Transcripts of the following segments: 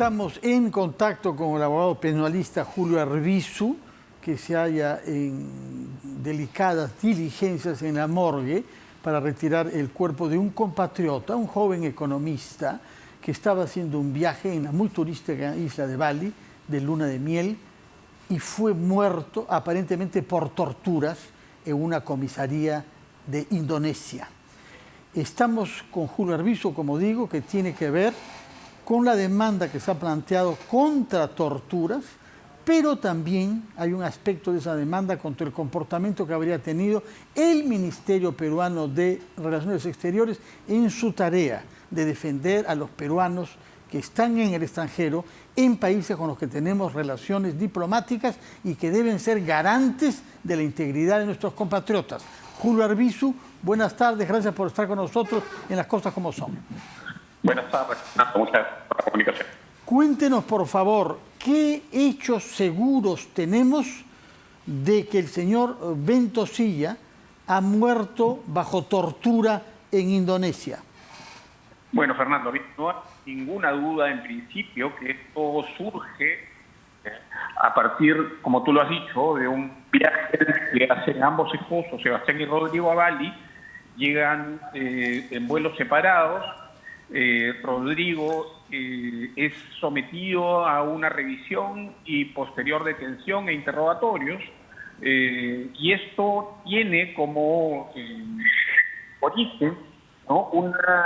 estamos en contacto con el abogado penalista Julio Arbizu, que se halla en delicadas diligencias en la morgue para retirar el cuerpo de un compatriota, un joven economista que estaba haciendo un viaje en la muy turística isla de Bali de luna de miel y fue muerto aparentemente por torturas en una comisaría de Indonesia. Estamos con Julio Arbizu, como digo, que tiene que ver con la demanda que se ha planteado contra torturas, pero también hay un aspecto de esa demanda contra el comportamiento que habría tenido el Ministerio Peruano de Relaciones Exteriores en su tarea de defender a los peruanos que están en el extranjero, en países con los que tenemos relaciones diplomáticas y que deben ser garantes de la integridad de nuestros compatriotas. Julio Arbizu, buenas tardes, gracias por estar con nosotros en Las Cosas Como Son. Buenas tardes, muchas gracias por la comunicación. Cuéntenos, por favor, ¿qué hechos seguros tenemos de que el señor Ventosilla ha muerto bajo tortura en Indonesia? Bueno, Fernando, no hay ninguna duda en principio que esto surge a partir, como tú lo has dicho, de un viaje que hacen ambos esposos, Sebastián y Rodrigo, a Bali. Llegan en vuelos separados. Rodrigo es sometido a una revisión y posterior detención e interrogatorios, y esto tiene como origen, ¿no?, una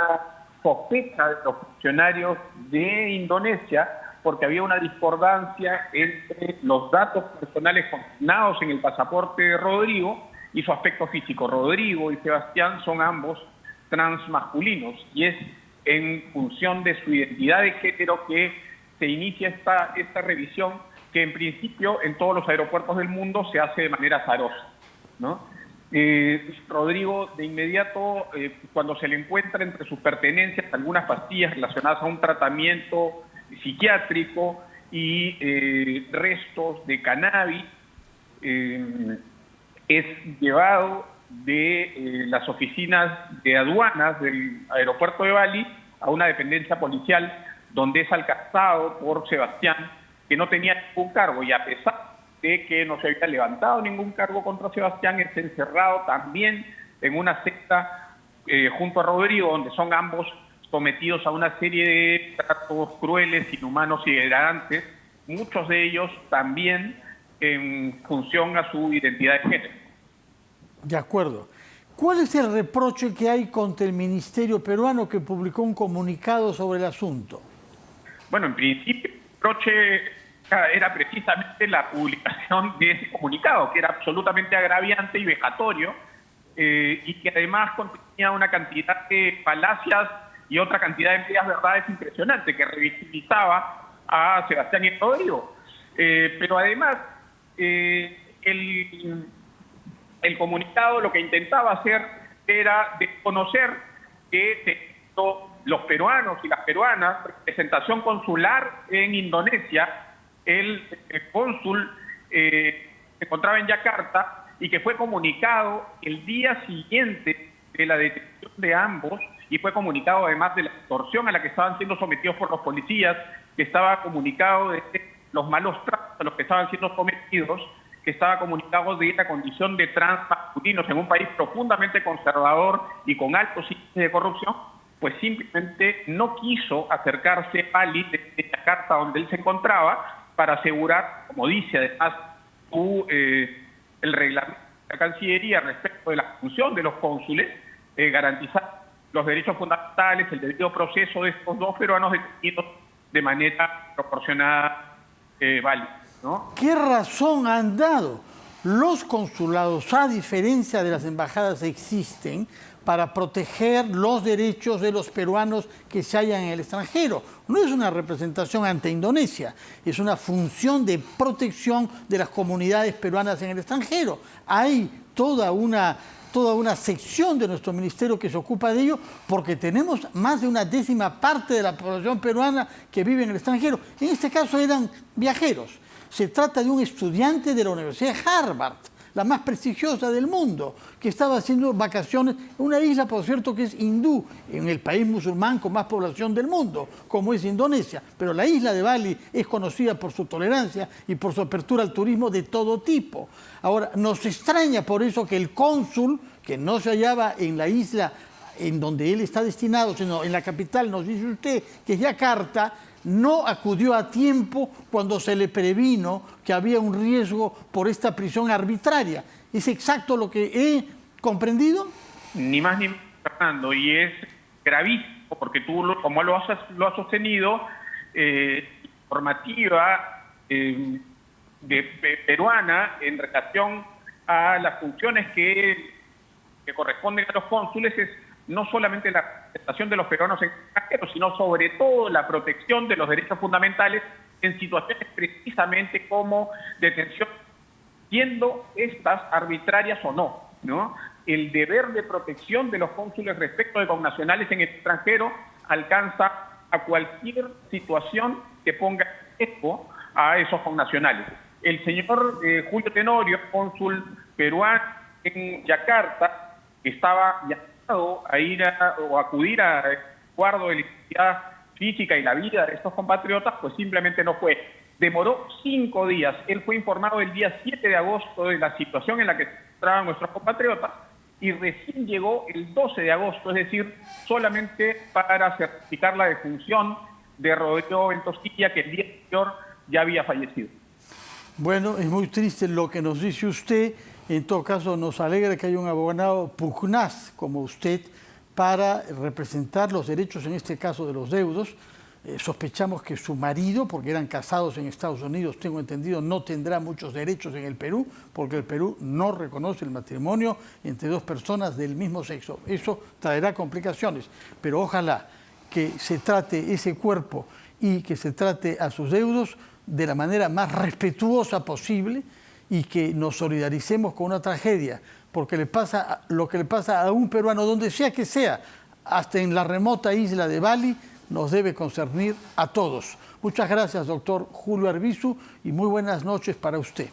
sospecha de los funcionarios de Indonesia, porque había una discordancia entre los datos personales consignados en el pasaporte de Rodrigo y su aspecto físico. Rodrigo y Sebastián son ambos transmasculinos, y es en función de su identidad de género que se inicia esta revisión, que en principio en todos los aeropuertos del mundo se hace de manera azarosa, ¿no? Rodrigo, de inmediato, cuando se le encuentra entre sus pertenencias algunas pastillas relacionadas a un tratamiento psiquiátrico y restos de cannabis, es llevado de las oficinas de aduanas del aeropuerto de Bali a una dependencia policial, donde es alcanzado por Sebastián, que no tenía ningún cargo, y a pesar de que no se había levantado ningún cargo contra Sebastián, es encerrado también en una secta junto a Rodrigo, donde son ambos sometidos a una serie de tratos crueles, inhumanos y degradantes, muchos de ellos también en función a su identidad de género. De acuerdo. ¿Cuál es el reproche que hay contra el Ministerio Peruano, que publicó un comunicado sobre el asunto? Bueno, en principio el reproche era precisamente la publicación de ese comunicado, que era absolutamente agraviante y vejatorio, y que además contenía una cantidad de falacias y otra cantidad de medias verdades impresionante, que revictimizaba a Sebastián y Rodrigo. Pero además, el comunicado lo que intentaba hacer era desconocer que los peruanos y las peruanas, representación consular en Indonesia, el cónsul se encontraba en Yakarta, y que fue comunicado el día siguiente de la detención de ambos, y fue comunicado además de la extorsión a la que estaban siendo sometidos por los policías, que estaba comunicado de los malos tratos a los que estaban siendo sometidos, que estaba comunicado de la condición de transmasculinos en un país profundamente conservador y con altos índices de corrupción. Pues simplemente no quiso acercarse a Bali, de Yakarta, donde él se encontraba, para asegurar, como dice además el reglamento de la Cancillería respecto de la función de los cónsules, garantizar los derechos fundamentales, el debido proceso de estos dos peruanos detenidos de manera proporcionada, válida, ¿no? ¿Qué razón han dado los consulados, a diferencia de las embajadas, existen para proteger los derechos de los peruanos que se hallan en el extranjero? No es una representación ante Indonesia, es una función de protección de las comunidades peruanas en el extranjero. Hay toda una sección de nuestro ministerio que se ocupa de ello, porque tenemos más de una décima parte de la población peruana que vive en el extranjero. En este caso eran viajeros. Se trata de un estudiante de la Universidad de Harvard, la más prestigiosa del mundo, que estaba haciendo vacaciones en una isla, por cierto, que es hindú, en el país musulmán con más población del mundo, como es Indonesia. Pero la isla de Bali es conocida por su tolerancia y por su apertura al turismo de todo tipo. Ahora, nos extraña por eso que el cónsul, que no se hallaba en la isla en donde él está destinado, sino en la capital, nos dice usted, que es Yakarta, no acudió a tiempo cuando se le previno que había un riesgo por esta prisión arbitraria. ¿Es exacto lo que he comprendido? Ni más ni menos, Fernando, y es gravísimo, porque tú, como lo has sostenido, informativa peruana en relación a las funciones que corresponden a los cónsules es no solamente la representación de los peruanos en el extranjero, sino sobre todo la protección de los derechos fundamentales en situaciones precisamente como detención, siendo estas arbitrarias o no, ¿no? El deber de protección de los cónsules respecto de connacionales en el extranjero alcanza a cualquier situación que ponga en riesgo a esos connacionales. El señor Julio Tenorio, cónsul peruano en Yakarta, estaba llamado a ir o acudir a guardo de la integridad física y la vida de estos compatriotas, pues simplemente no fue. Demoró 5 días. Él fue informado el día 7 de agosto de la situación en la que se encontraban nuestros compatriotas y recién llegó el 12 de agosto, es decir, solamente para certificar la defunción de Rodrigo Ventosilla, que el día anterior ya había fallecido. Bueno, es muy triste lo que nos dice usted. En todo caso, nos alegra que haya un abogado pugnaz como usted para representar los derechos, en este caso de los deudos. Sospechamos que su marido, porque eran casados en Estados Unidos, tengo entendido, no tendrá muchos derechos en el Perú, porque el Perú no reconoce el matrimonio entre dos personas del mismo sexo. Eso traerá complicaciones, pero ojalá que se trate ese cuerpo y que se trate a sus deudos de la manera más respetuosa posible y que nos solidaricemos con una tragedia, porque lo que le pasa a un peruano, donde sea que sea, hasta en la remota isla de Bali, nos debe concernir a todos. Muchas gracias, doctor Julio Arbizu, y muy buenas noches para usted.